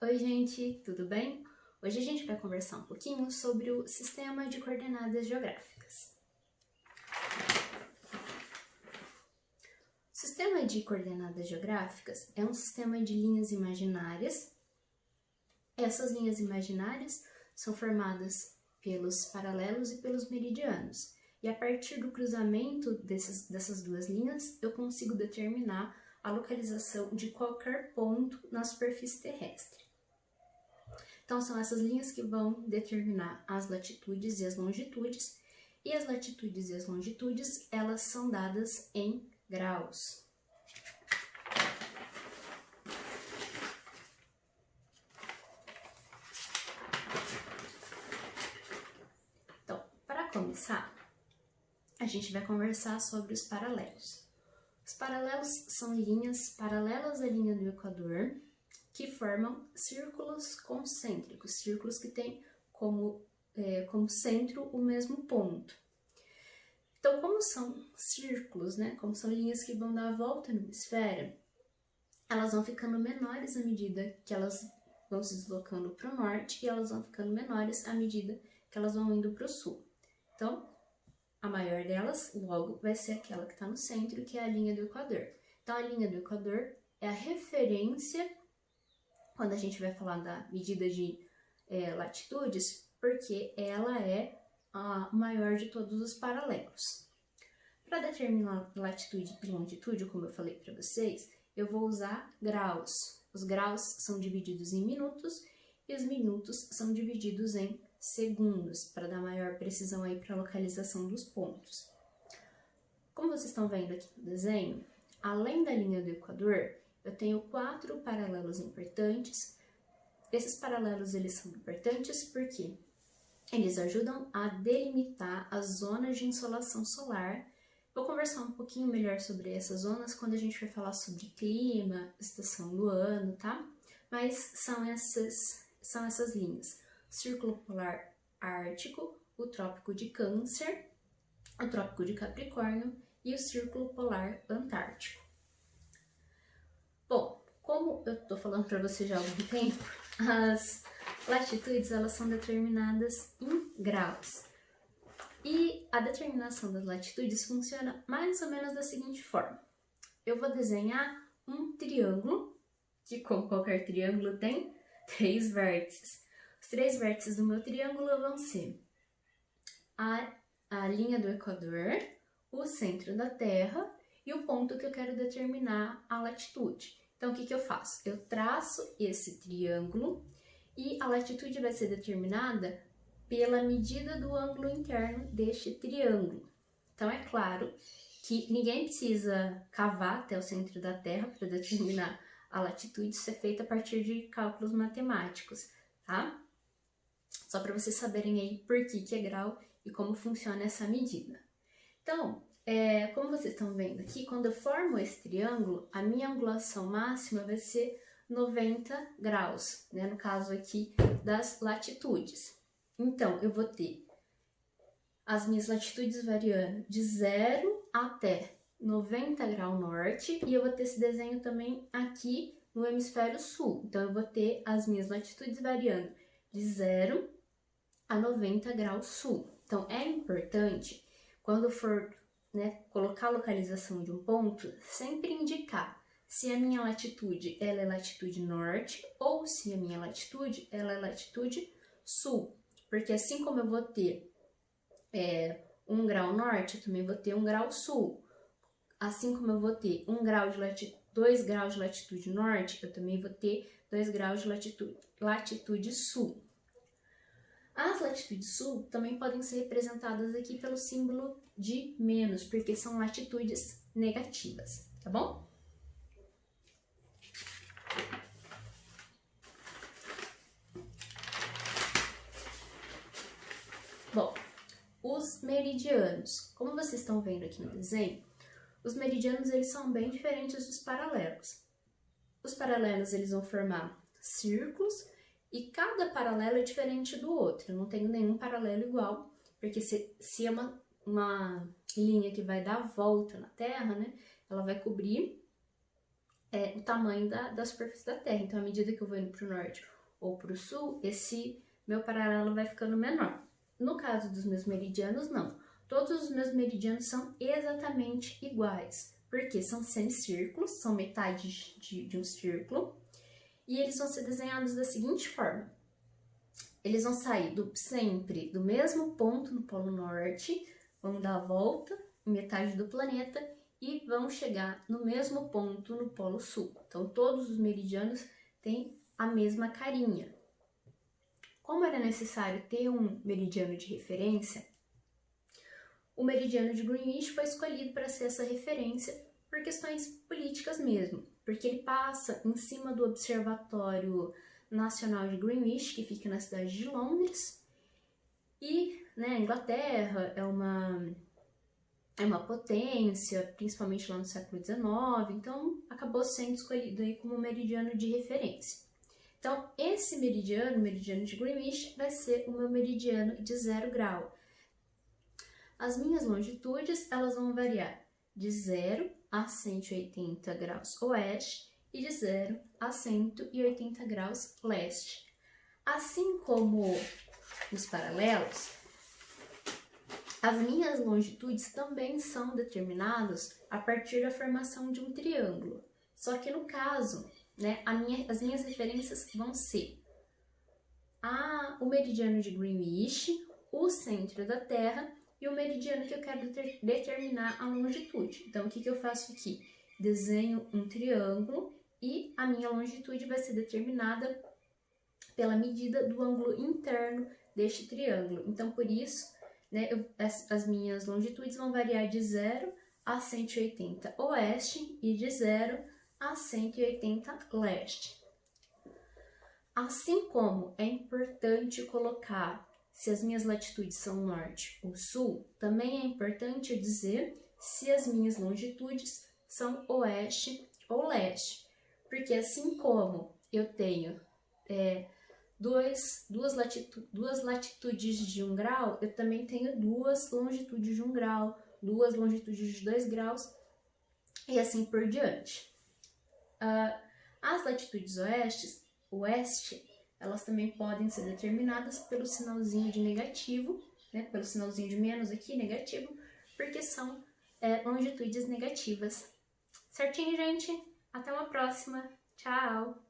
Oi, gente, tudo bem? Hoje a gente vai conversar um pouquinho sobre o sistema de coordenadas geográficas. O sistema de coordenadas geográficas é um sistema de linhas imaginárias. Essas linhas imaginárias são formadas pelos paralelos e pelos meridianos. E a partir do cruzamento dessas duas linhas, eu consigo determinar a localização de qualquer ponto na superfície terrestre. Então, são essas linhas que vão determinar as latitudes e as longitudes, e as latitudes e as longitudes, elas são dadas em graus. Então, para começar, a gente vai conversar sobre os paralelos. Os paralelos são linhas paralelas à linha do Equador, que formam círculos concêntricos, círculos que têm como centro o mesmo ponto. Então, como são círculos, como são linhas que vão dar a volta no hemisfério, elas vão ficando menores à medida que elas vão se deslocando para o norte e elas vão ficando menores à medida que elas vão indo para o sul. Então, a maior delas, logo, vai ser aquela que está no centro, que é a linha do Equador. Então, a linha do Equador é a referência quando a gente vai falar da medida de latitudes, porque ela é a maior de todos os paralelos. Para determinar latitude e longitude, como eu falei para vocês, eu vou usar graus. Os graus são divididos em minutos e os minutos são divididos em segundos, para dar maior precisão aí para a localização dos pontos. Como vocês estão vendo aqui no desenho, além da linha do Equador, eu tenho 4 paralelos importantes. Esses paralelos eles são importantes porque eles ajudam a delimitar as zonas de insolação solar. Vou conversar um pouquinho melhor sobre essas zonas quando a gente vai falar sobre clima, estação do ano, tá? Mas são essas linhas: o Círculo Polar Ártico, o Trópico de Câncer, o Trópico de Capricórnio e o Círculo Polar Antártico. Bom, como eu tô falando para você já há algum tempo, as latitudes elas são determinadas em graus. E a determinação das latitudes funciona mais ou menos da seguinte forma. Eu vou desenhar um triângulo, que como qualquer triângulo tem 3 vértices. Os 3 vértices do meu triângulo vão ser a linha do Equador, o centro da Terra e o ponto que eu quero determinar a latitude. Então, o que eu faço? Eu traço esse triângulo e a latitude vai ser determinada pela medida do ângulo interno deste triângulo. Então, é claro que ninguém precisa cavar até o centro da Terra para determinar a latitude, isso é feito a partir de cálculos matemáticos, tá? Só para vocês saberem aí por que é grau e como funciona essa medida. Então, como vocês estão vendo aqui, quando eu formo esse triângulo, a minha angulação máxima vai ser 90 graus, no caso aqui das latitudes. Então, eu vou ter as minhas latitudes variando de 0 até 90 graus norte, e eu vou ter esse desenho também aqui no hemisfério sul. Então, eu vou ter as minhas latitudes variando de 0 a 90 graus sul. Então, é importante, quando for colocar a localização de um ponto, sempre indicar se a minha latitude ela é latitude norte ou se a minha latitude ela é latitude sul. Porque assim como eu vou ter 1 grau norte, eu também vou ter 1 grau sul. Assim como eu vou ter 2 graus de latitude norte, eu também vou ter 2 graus de latitude sul. As latitudes sul também podem ser representadas aqui pelo símbolo de menos, porque são latitudes negativas, tá bom? Bom, os meridianos. Como vocês estão vendo aqui no desenho, os meridianos eles são bem diferentes dos paralelos. Os paralelos eles vão formar círculos e cada paralelo é diferente do outro. Eu não tenho nenhum paralelo igual, porque se é uma linha que vai dar a volta na Terra, ela vai cobrir o tamanho da superfície da Terra. Então, à medida que eu vou indo para o norte ou para o sul, esse meu paralelo vai ficando menor. No caso dos meus meridianos, não. Todos os meus meridianos são exatamente iguais, porque são semicírculos, são metades de um círculo, e eles vão ser desenhados da seguinte forma. Eles vão sair sempre do mesmo ponto no Polo Norte, vão dar a volta em metade do planeta e vão chegar no mesmo ponto no Polo Sul. Então, todos os meridianos têm a mesma carinha. Como era necessário ter um meridiano de referência, o meridiano de Greenwich foi escolhido para ser essa referência por questões políticas mesmo, porque ele passa em cima do Observatório Nacional de Greenwich, que fica na cidade de Londres, e a Inglaterra é uma potência, principalmente lá no século XIX, então acabou sendo escolhido aí como meridiano de referência. Então, esse meridiano, o meridiano de Greenwich, vai ser o meu meridiano de 0 grau. As minhas longitudes, elas vão variar de 0 a 180 graus oeste e de 0 a 180 graus leste. Assim como os paralelos, as minhas longitudes também são determinadas a partir da formação de um triângulo. Só que no caso, as minhas referências vão ser o meridiano de Greenwich, o centro da Terra e o meridiano que eu quero determinar a longitude. Então, o que eu faço aqui? Desenho um triângulo e a minha longitude vai ser determinada pela medida do ângulo interno deste triângulo. Então, por isso, as minhas longitudes vão variar de 0 a 180 oeste e de 0 a 180 leste. Assim como é importante colocar se as minhas latitudes são norte ou sul, também é importante dizer se as minhas longitudes são oeste ou leste. Porque assim como eu tenho duas latitudes de 1 grau, eu também tenho duas longitudes de 1 grau, duas longitudes de 2 graus e assim por diante. As latitudes oeste, elas também podem ser determinadas pelo sinalzinho de negativo, pelo sinalzinho de menos aqui, negativo, porque são longitudes negativas. Certinho, gente? Até uma próxima. Tchau!